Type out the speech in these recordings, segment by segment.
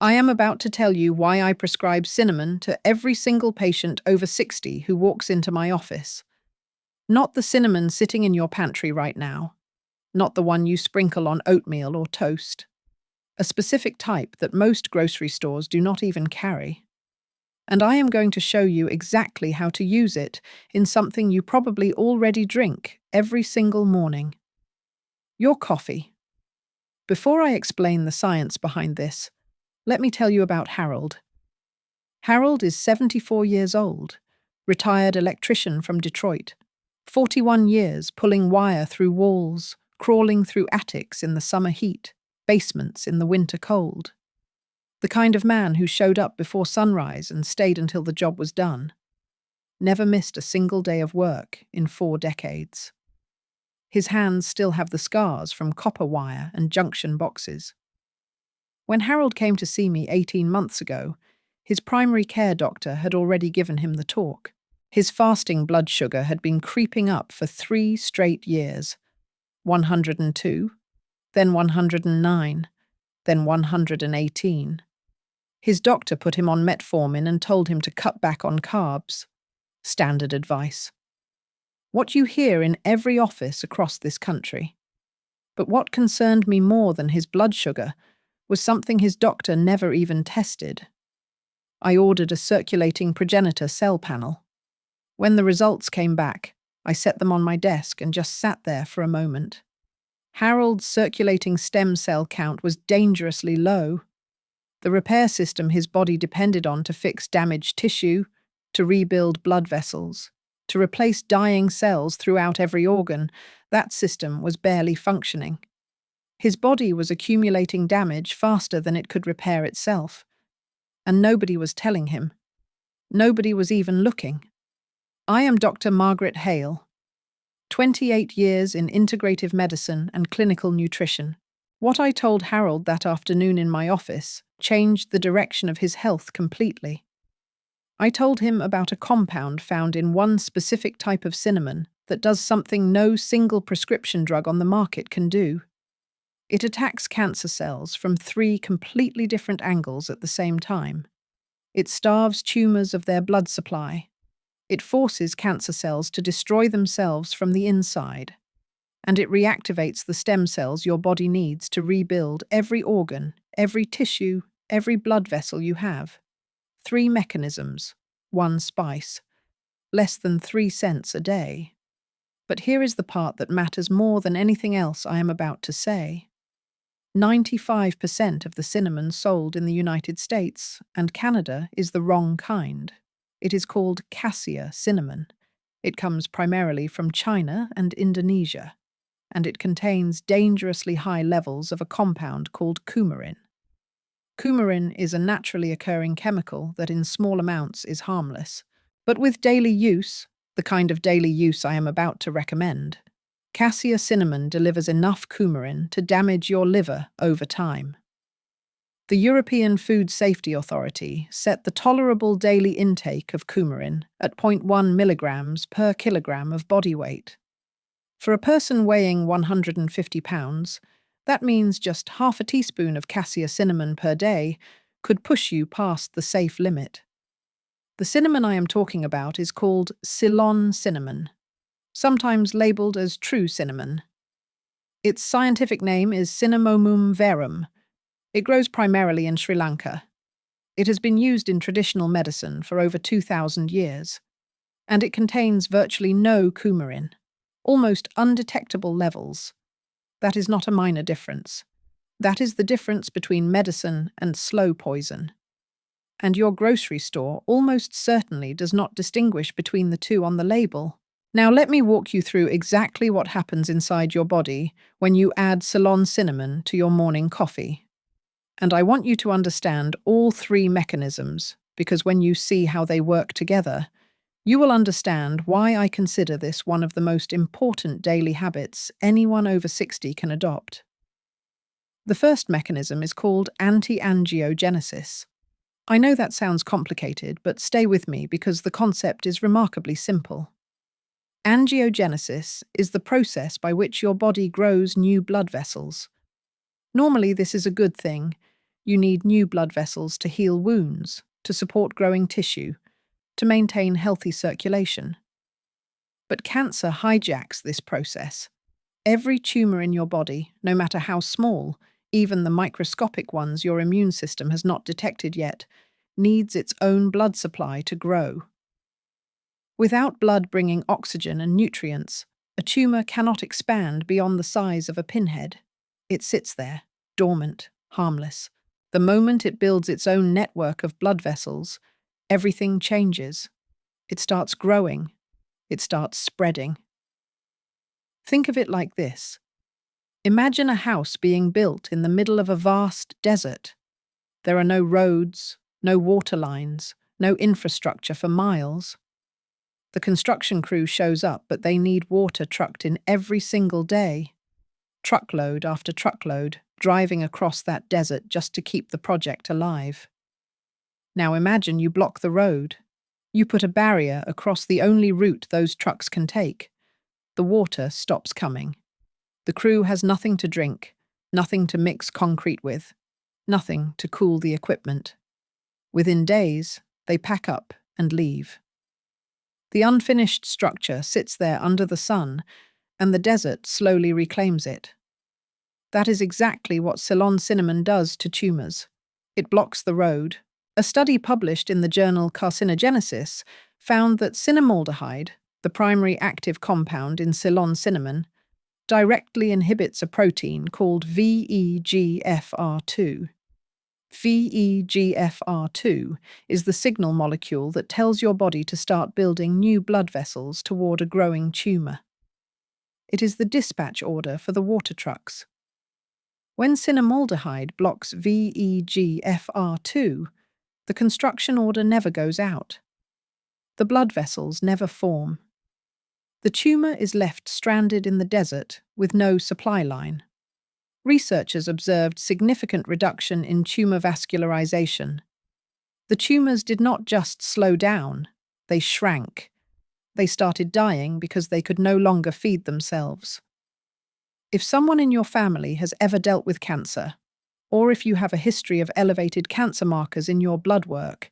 I am about to tell you why I prescribe cinnamon to every single patient over 60 who walks into my office. Not the cinnamon sitting in your pantry right now. Not the one you sprinkle on oatmeal or toast. A specific type that most grocery stores do not even carry. And I am going to show you exactly how to use it in something you probably already drink every single morning. Your coffee. Before I explain the science behind this, let me tell you about Harold. Harold is 74 years old, retired electrician from Detroit. 41 years pulling wire through walls, crawling through attics in the summer heat, basements in the winter cold. The kind of man who showed up before sunrise and stayed until the job was done. Never missed a single day of work in 4 decades. His hands still have the scars from copper wire and junction boxes. When Harold came to see me 18 months ago, his primary care doctor had already given him the talk. His fasting blood sugar had been creeping up for 3 straight years. 102, then 109, then 118. His doctor put him on metformin and told him to cut back on carbs. Standard advice. What you hear in every office across this country. But what concerned me more than his blood sugar was something his doctor never even tested. I ordered a circulating progenitor cell panel. When the results came back, I set them on my desk and just sat there for a moment. Harold's circulating stem cell count was dangerously low. The repair system his body depended on to fix damaged tissue, to rebuild blood vessels, to replace dying cells throughout every organ, that system was barely functioning. His body was accumulating damage faster than it could repair itself. And nobody was telling him. Nobody was even looking. I am Dr. Margaret Hale. 28 years in integrative medicine and clinical nutrition. What I told Harold that afternoon in my office changed the direction of his health completely. I told him about a compound found in one specific type of cinnamon that does something no single prescription drug on the market can do. It attacks cancer cells from 3 completely different angles at the same time. It starves tumors of their blood supply. It forces cancer cells to destroy themselves from the inside. And it reactivates the stem cells your body needs to rebuild every organ, every tissue, every blood vessel you have. 3 mechanisms, 1 spice. Less than 3 cents a day. But here is the part that matters more than anything else I am about to say. 95% of the cinnamon sold in the United States and Canada is the wrong kind. It is called cassia cinnamon. It comes primarily from China and Indonesia, and it contains dangerously high levels of a compound called coumarin. Coumarin is a naturally occurring chemical that in small amounts is harmless. But with daily use, the kind of daily use I am about to recommend, cassia cinnamon delivers enough coumarin to damage your liver over time. The European Food Safety Authority set the tolerable daily intake of coumarin at 0.1 milligrams per kilogram of body weight. For a person weighing 150 pounds, that means just half a teaspoon of cassia cinnamon per day could push you past the safe limit. The cinnamon I am talking about is called Ceylon cinnamon, sometimes labelled as true cinnamon. Its scientific name is Cinnamomum verum. It grows primarily in Sri Lanka. It has been used in traditional medicine for over 2,000 years, and it contains virtually no coumarin, almost undetectable levels. That is not a minor difference. That is the difference between medicine and slow poison. And your grocery store almost certainly does not distinguish between the two on the label. Now let me walk you through exactly what happens inside your body when you add Ceylon cinnamon to your morning coffee. And I want you to understand all 3 mechanisms, because when you see how they work together, you will understand why I consider this one of the most important daily habits anyone over 60 can adopt. The first mechanism is called anti-angiogenesis. I know that sounds complicated, but stay with me because the concept is remarkably simple. Angiogenesis is the process by which your body grows new blood vessels. Normally, this is a good thing. You need new blood vessels to heal wounds, to support growing tissue, to maintain healthy circulation. But cancer hijacks this process. Every tumor in your body, no matter how small, even the microscopic ones your immune system has not detected yet, needs its own blood supply to grow. Without blood bringing oxygen and nutrients, a tumor cannot expand beyond the size of a pinhead. It sits there, dormant, harmless. The moment it builds its own network of blood vessels, everything changes. It starts growing. It starts spreading. Think of it like this. Imagine a house being built in the middle of a vast desert. There are no roads, no water lines, no infrastructure for miles. The construction crew shows up, but they need water trucked in every single day. Truckload after truckload, driving across that desert just to keep the project alive. Now imagine you block the road. You put a barrier across the only route those trucks can take. The water stops coming. The crew has nothing to drink, nothing to mix concrete with, nothing to cool the equipment. Within days, they pack up and leave. The unfinished structure sits there under the sun, and the desert slowly reclaims it. That is exactly what Ceylon cinnamon does to tumors. It blocks the road. A study published in the journal Carcinogenesis found that cinnamaldehyde, the primary active compound in Ceylon cinnamon, directly inhibits a protein called VEGFR2. VEGFR2 is the signal molecule that tells your body to start building new blood vessels toward a growing tumor. It is the dispatch order for the water trucks. When cinnamaldehyde blocks VEGFR2, the construction order never goes out. The blood vessels never form. The tumor is left stranded in the desert with no supply line. Researchers observed significant reduction in tumor vascularization. The tumors did not just slow down, they shrank. They started dying because they could no longer feed themselves. If someone in your family has ever dealt with cancer, or if you have a history of elevated cancer markers in your blood work,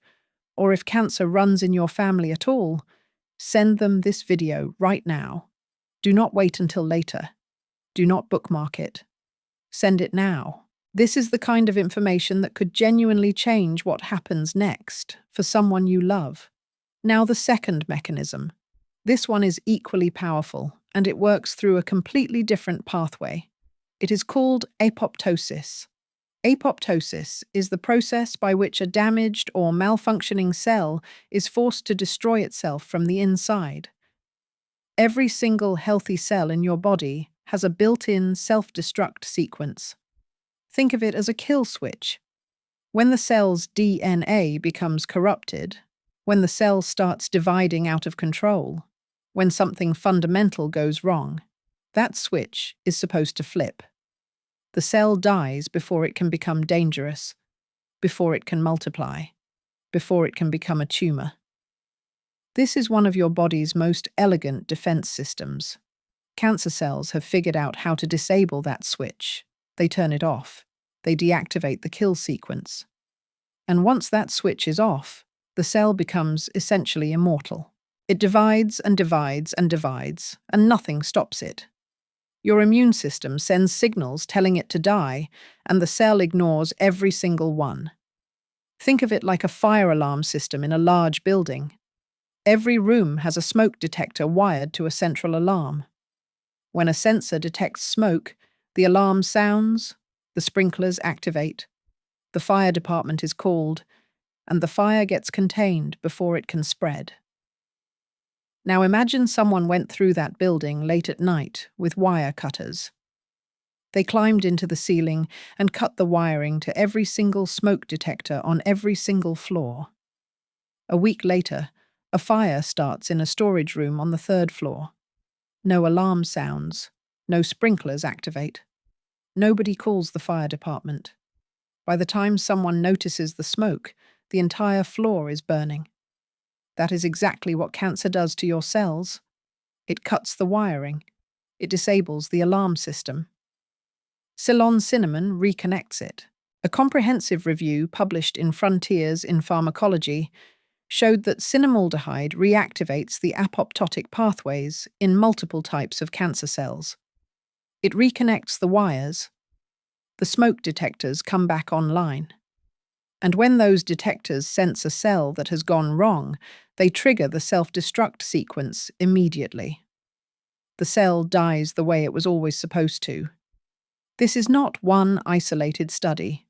or if cancer runs in your family at all, send them this video right now. Do not wait until later. Do not bookmark it. Send it now. This is the kind of information that could genuinely change what happens next for someone you love. Now the second mechanism. This one is equally powerful, and it works through a completely different pathway. It is called apoptosis. Apoptosis is the process by which a damaged or malfunctioning cell is forced to destroy itself from the inside. Every single healthy cell in your body has a built-in self-destruct sequence. Think of it as a kill switch. When the cell's DNA becomes corrupted, when the cell starts dividing out of control, when something fundamental goes wrong, that switch is supposed to flip. The cell dies before it can become dangerous, before it can multiply, before it can become a tumor. This is one of your body's most elegant defense systems. Cancer cells have figured out how to disable that switch. They turn it off. They deactivate the kill sequence. And once that switch is off, the cell becomes essentially immortal. It divides and divides and divides, and nothing stops it. Your immune system sends signals telling it to die, and the cell ignores every single one. Think of it like a fire alarm system in a large building. Every room has a smoke detector wired to a central alarm. When a sensor detects smoke, the alarm sounds, the sprinklers activate, the fire department is called, and the fire gets contained before it can spread. Now imagine someone went through that building late at night with wire cutters. They climbed into the ceiling and cut the wiring to every single smoke detector on every single floor. A week later, a fire starts in a storage room on the 3rd floor. No alarm sounds, no sprinklers activate. Nobody calls the fire department. By the time someone notices the smoke, the entire floor is burning. That is exactly what cancer does to your cells. It cuts the wiring. It disables the alarm system. Ceylon cinnamon reconnects it. A comprehensive review published in Frontiers in Pharmacology showed that cinnamaldehyde reactivates the apoptotic pathways in multiple types of cancer cells. It reconnects the wires. The smoke detectors come back online. And when those detectors sense a cell that has gone wrong, they trigger the self-destruct sequence immediately. The cell dies the way it was always supposed to. This is not one isolated study.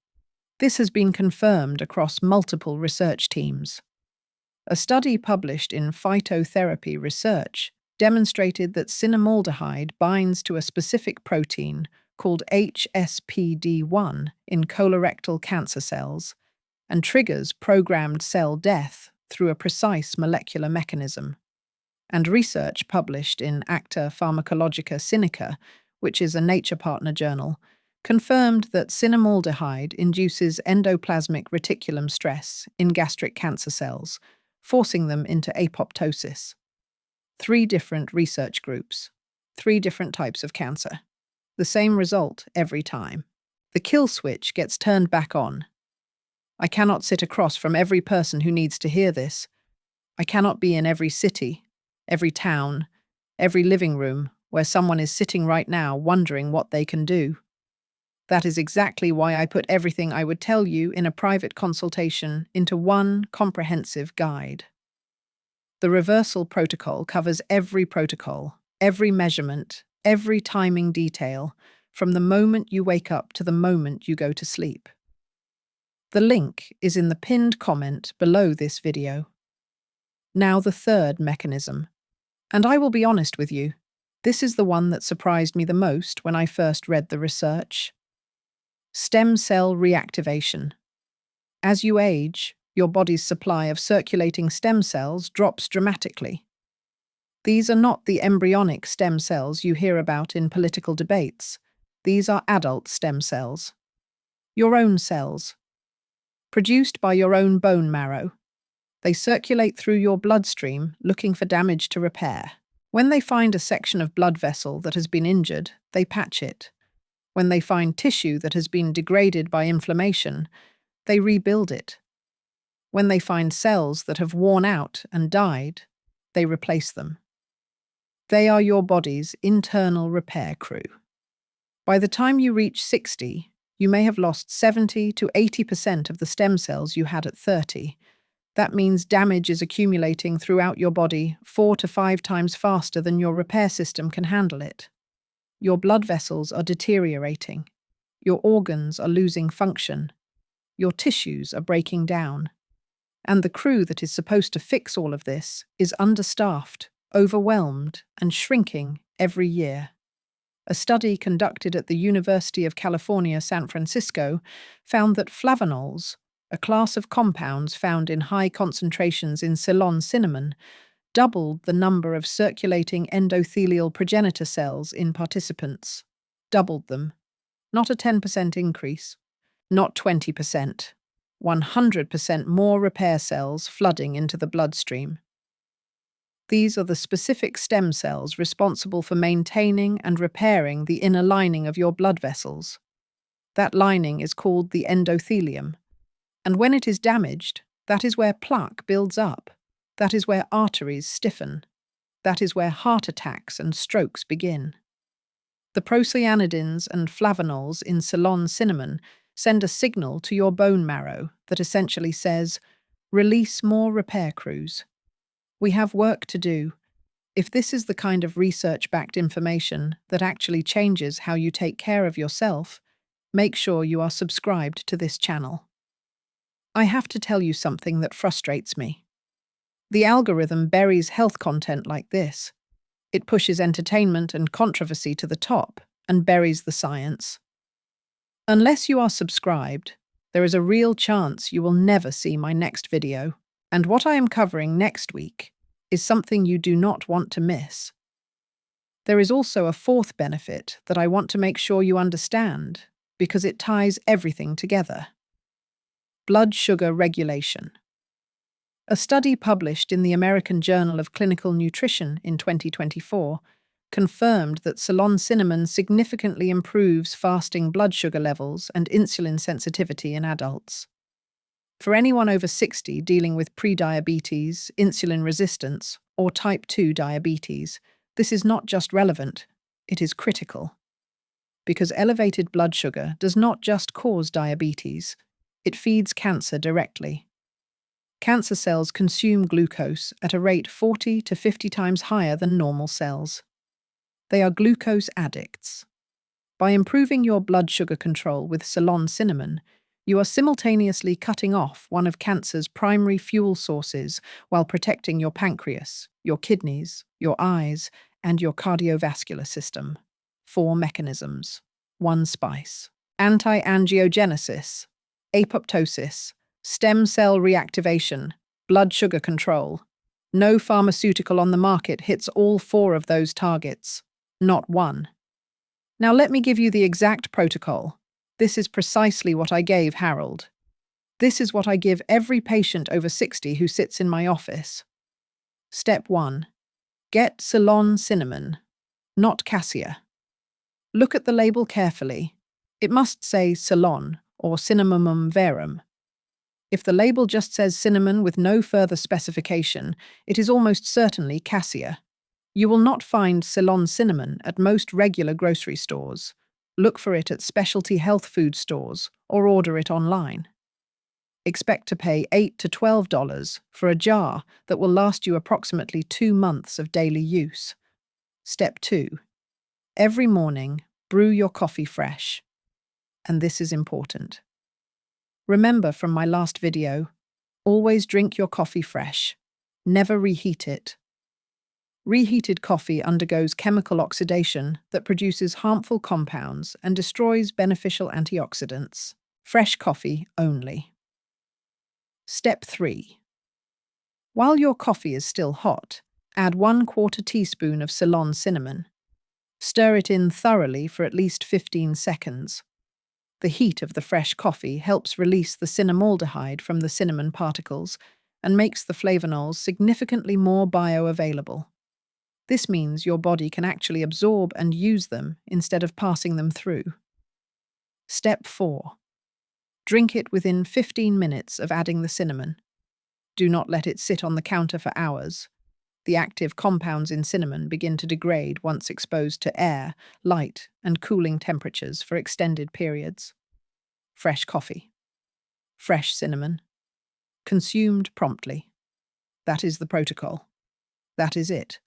This has been confirmed across multiple research teams. A study published in Phytotherapy Research demonstrated that cinnamaldehyde binds to a specific protein called HSPD1 in colorectal cancer cells and triggers programmed cell death through a precise molecular mechanism. And research published in Acta Pharmacologica Sinica, which is a Nature Partner journal, confirmed that cinnamaldehyde induces endoplasmic reticulum stress in gastric cancer cells, forcing them into apoptosis. 3 different research groups, 3 different types of cancer. The same result every time. The kill switch gets turned back on. I cannot sit across from every person who needs to hear this. I cannot be in every city, every town, every living room where someone is sitting right now wondering what they can do. That is exactly why I put everything I would tell you in a private consultation into one comprehensive guide. The reversal protocol covers every protocol, every measurement, every timing detail, from the moment you wake up to the moment you go to sleep. The link is in the pinned comment below this video. Now the third mechanism. And I will be honest with you, this is the one that surprised me the most when I first read the research. Stem cell reactivation. As you age, your body's supply of circulating stem cells drops dramatically. These are not the embryonic stem cells you hear about in political debates. These are adult stem cells. Your own cells. Produced by your own bone marrow. They circulate through your bloodstream looking for damage to repair. When they find a section of blood vessel that has been injured, they patch it. When they find tissue that has been degraded by inflammation, they rebuild it. When they find cells that have worn out and died, they replace them. They are your body's internal repair crew. By the time you reach 60, you may have lost 70 to 80% of the stem cells you had at 30. That means damage is accumulating throughout your body 4 to 5 times faster than your repair system can handle it. Your blood vessels are deteriorating. Your organs are losing function. Your tissues are breaking down. And the crew that is supposed to fix all of this is understaffed, overwhelmed, and shrinking every year. A study conducted at the University of California, San Francisco, found that flavanols, a class of compounds found in high concentrations in Ceylon cinnamon, doubled the number of circulating endothelial progenitor cells in participants. Doubled them. Not a 10% increase. Not 20%. 100% more repair cells flooding into the bloodstream. These are the specific stem cells responsible for maintaining and repairing the inner lining of your blood vessels. That lining is called the endothelium. And when it is damaged, that is where plaque builds up. That is where arteries stiffen. That is where heart attacks and strokes begin. The procyanidins and flavanols in Ceylon cinnamon send a signal to your bone marrow that essentially says, release more repair crews. We have work to do. If this is the kind of research-backed information that actually changes how you take care of yourself, make sure you are subscribed to this channel. I have to tell you something that frustrates me. The algorithm buries health content like this. It pushes entertainment and controversy to the top and buries the science. Unless you are subscribed, there is a real chance you will never see my next video. And what I am covering next week is something you do not want to miss. There is also a fourth benefit that I want to make sure you understand, because it ties everything together. Blood sugar regulation. A study published in the American Journal of Clinical Nutrition in 2024 confirmed that Ceylon cinnamon significantly improves fasting blood sugar levels and insulin sensitivity in adults. For anyone over 60 dealing with prediabetes, insulin resistance, or type 2 diabetes, this is not just relevant, it is critical. Because elevated blood sugar does not just cause diabetes, it feeds cancer directly. Cancer cells consume glucose at a rate 40 to 50 times higher than normal cells. They are glucose addicts. By improving your blood sugar control with Ceylon cinnamon, you are simultaneously cutting off one of cancer's primary fuel sources while protecting your pancreas, your kidneys, your eyes, and your cardiovascular system. 4 mechanisms. 1 spice. Anti-angiogenesis, apoptosis, stem cell reactivation, blood sugar control. No pharmaceutical on the market hits all 4 of those targets, not one. Now let me give you the exact protocol. This is precisely what I gave Harold. This is what I give every patient over 60 who sits in my office. Step 1. Get Ceylon cinnamon, not cassia. Look at the label carefully. It must say Ceylon or cinnamomum verum. If the label just says cinnamon with no further specification, it is almost certainly cassia. You will not find Ceylon cinnamon at most regular grocery stores. Look for it at specialty health food stores or order it online. Expect to pay $8 to $12 for a jar that will last you approximately 2 months of daily use. Step 2. Every morning, brew your coffee fresh. And this is important. Remember from my last video, always drink your coffee fresh. Never reheat it. Reheated coffee undergoes chemical oxidation that produces harmful compounds and destroys beneficial antioxidants. Fresh coffee only. Step 3. While your coffee is still hot, add 1/4 teaspoon of Ceylon cinnamon. Stir it in thoroughly for at least 15 seconds. The heat of the fresh coffee helps release the cinnamaldehyde from the cinnamon particles and makes the flavonols significantly more bioavailable. This means your body can actually absorb and use them instead of passing them through. Step 4. Drink it within 15 minutes of adding the cinnamon. Do not let it sit on the counter for hours. The active compounds in cinnamon begin to degrade once exposed to air, light, and cooling temperatures for extended periods. Fresh coffee. Fresh cinnamon. Consumed promptly. That is the protocol. That is it.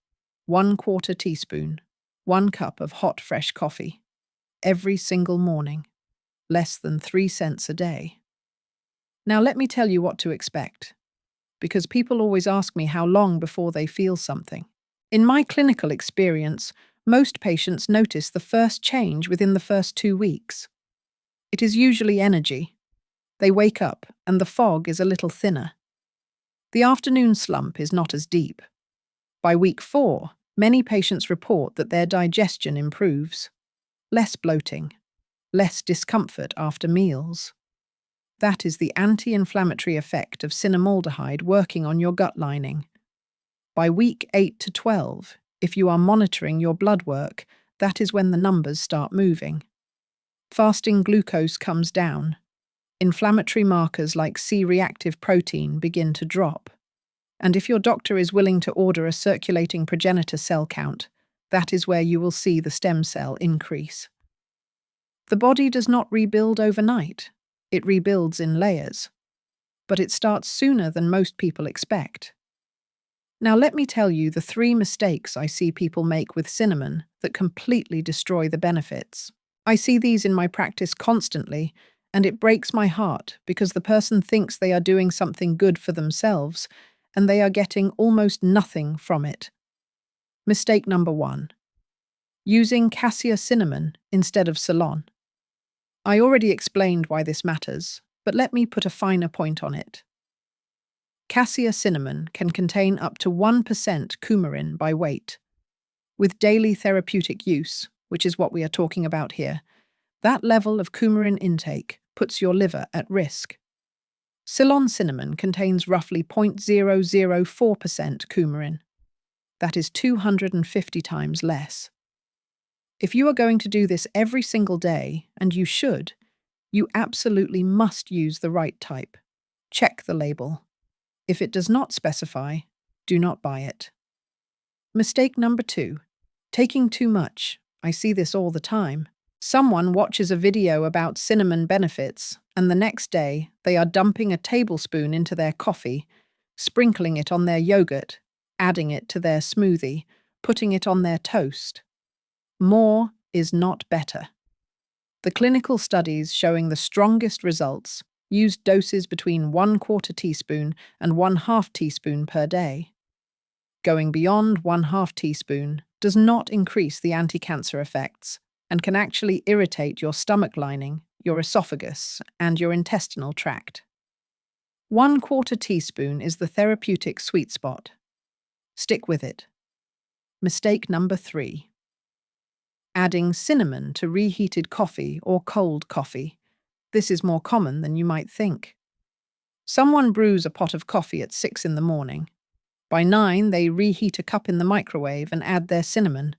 1/4 teaspoon, 1 cup of hot fresh coffee. Every single morning. Less than 3 cents a day. Now let me tell you what to expect. Because people always ask me how long before they feel something. In my clinical experience, most patients notice the first change within the first 2 weeks. It is usually energy. They wake up and the fog is a little thinner. The afternoon slump is not as deep. By week 4, many patients report that their digestion improves. Less bloating. Less discomfort after meals. That is the anti-inflammatory effect of cinnamaldehyde working on your gut lining. By week 8 to 12, if you are monitoring your blood work, that is when the numbers start moving. Fasting glucose comes down. Inflammatory markers like C-reactive protein begin to drop. And if your doctor is willing to order a circulating progenitor cell count, that is where you will see the stem cell increase. The body does not rebuild overnight. It rebuilds in layers. But it starts sooner than most people expect. Now let me tell you the 3 mistakes I see people make with cinnamon that completely destroy the benefits. I see these in my practice constantly, and it breaks my heart because the person thinks they are doing something good for themselves, and they are getting almost nothing from it. Mistake number 1. Using cassia cinnamon instead of Ceylon. I already explained why this matters, but let me put a finer point on it. Cassia cinnamon can contain up to 1% coumarin by weight. With daily therapeutic use, which is what we are talking about here, that level of coumarin intake puts your liver at risk. Ceylon cinnamon contains roughly 0.004% coumarin. That is 250 times less. If you are going to do this every single day, and you should, you absolutely must use the right type. Check the label. If it does not specify, do not buy it. Mistake number 2. Taking too much. I see this all the time. Someone watches a video about cinnamon benefits, and the next day they are dumping a tablespoon into their coffee, sprinkling it on their yogurt, adding it to their smoothie, putting it on their toast. More is not better. The clinical studies showing the strongest results used doses between 1/4 teaspoon and 1/2 teaspoon per day. Going beyond 1/2 teaspoon does not increase the anti-cancer effects and can actually irritate your stomach lining, your esophagus, and your intestinal tract. 1/4 teaspoon is the therapeutic sweet spot. Stick with it. Mistake number 3. Adding cinnamon to reheated coffee or cold coffee. This is more common than you might think. Someone brews a pot of coffee at 6 in the morning. By 9, they reheat a cup in the microwave and add their cinnamon.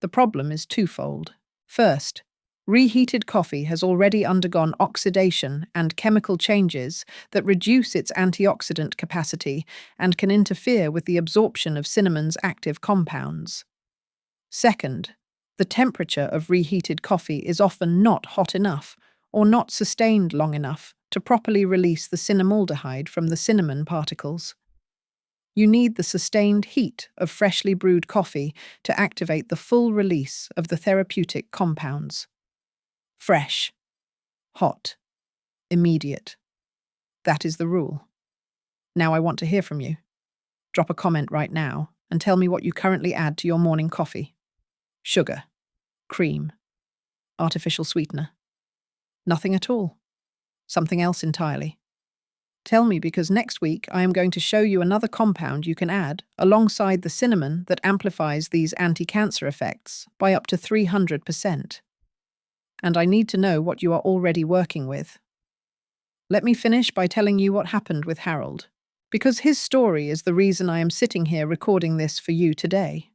The problem is twofold. First, reheated coffee has already undergone oxidation and chemical changes that reduce its antioxidant capacity and can interfere with the absorption of cinnamon's active compounds. Second, the temperature of reheated coffee is often not hot enough or not sustained long enough to properly release the cinnamaldehyde from the cinnamon particles. You need the sustained heat of freshly brewed coffee to activate the full release of the therapeutic compounds. Fresh, hot, immediate. That is the rule. Now I want to hear from you. Drop a comment right now and tell me what you currently add to your morning coffee. Sugar, cream, artificial sweetener. Nothing at all. Something else entirely. Tell me, because next week I am going to show you another compound you can add alongside the cinnamon that amplifies these anti-cancer effects by up to 300%. And I need to know what you are already working with. Let me finish by telling you what happened with Harold, because his story is the reason I am sitting here recording this for you today.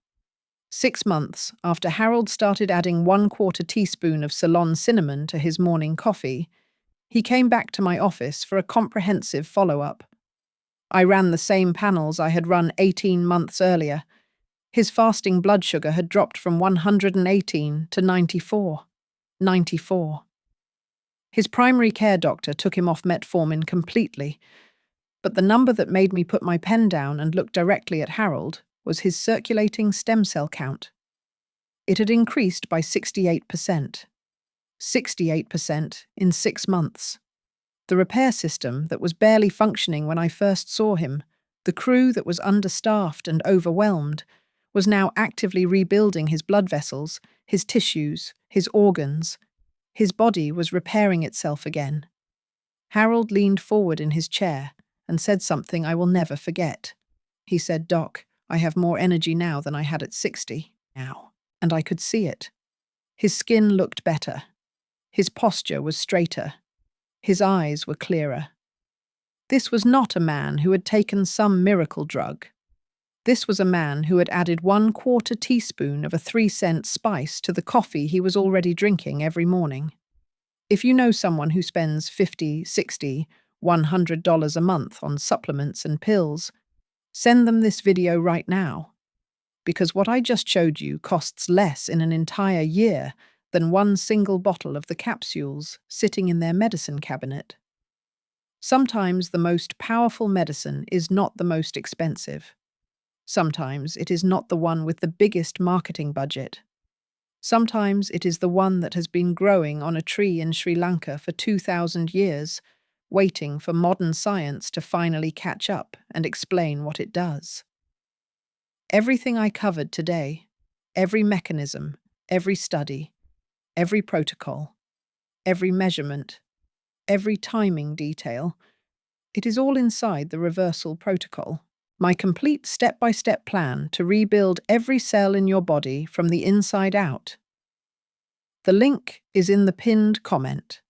6 months after Harold started adding 1/4 teaspoon of Ceylon cinnamon to his morning coffee, he came back to my office for a comprehensive follow-up. I ran the same panels I had run 18 months earlier. His fasting blood sugar had dropped from 118 to 94. 94. His primary care doctor took him off metformin completely, but the number that made me put my pen down and look directly at Harold was his circulating stem cell count. It had increased by 68%. 68% in 6 months. The repair system that was barely functioning when I first saw him, the crew that was understaffed and overwhelmed, was now actively rebuilding his blood vessels, his tissues, his organs. His body was repairing itself again. Harold leaned forward in his chair and said something I will never forget. He said, "Doc, I have more energy now than I had at 60 now." And I could see it. His skin looked better. His posture was straighter. His eyes were clearer. This was not a man who had taken some miracle drug. This was a man who had added 1/4 teaspoon of a 3-cent spice to the coffee he was already drinking every morning. If you know someone who spends $50, $60, $100 a month on supplements and pills, send them this video right now. Because what I just showed you costs less in an entire year than one single bottle of the capsules sitting in their medicine cabinet. Sometimes the most powerful medicine is not the most expensive. Sometimes it is not the one with the biggest marketing budget. Sometimes it is the one that has been growing on a tree in Sri Lanka for 2,000 years, waiting for modern science to finally catch up and explain what it does. Everything I covered today, every mechanism, every study, every protocol, every measurement, every timing detail, it is all inside the reversal protocol, my complete step-by-step plan to rebuild every cell in your body from the inside out. The link is in the pinned comment.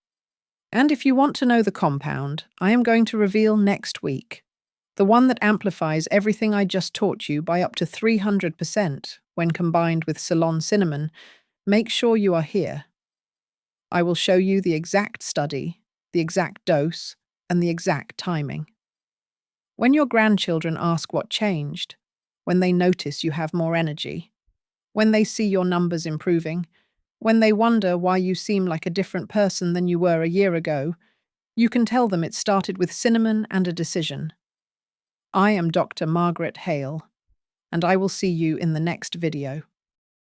And if you want to know the compound, I am going to reveal next week. The one that amplifies everything I just taught you by up to 300% when combined with Ceylon cinnamon. Make sure you are here. I will show you the exact study, the exact dose, and the exact timing. When your grandchildren ask what changed, when they notice you have more energy, when they see your numbers improving, when they wonder why you seem like a different person than you were a year ago, you can tell them it started with cinnamon and a decision. I am Dr. Margaret Hale, and I will see you in the next video.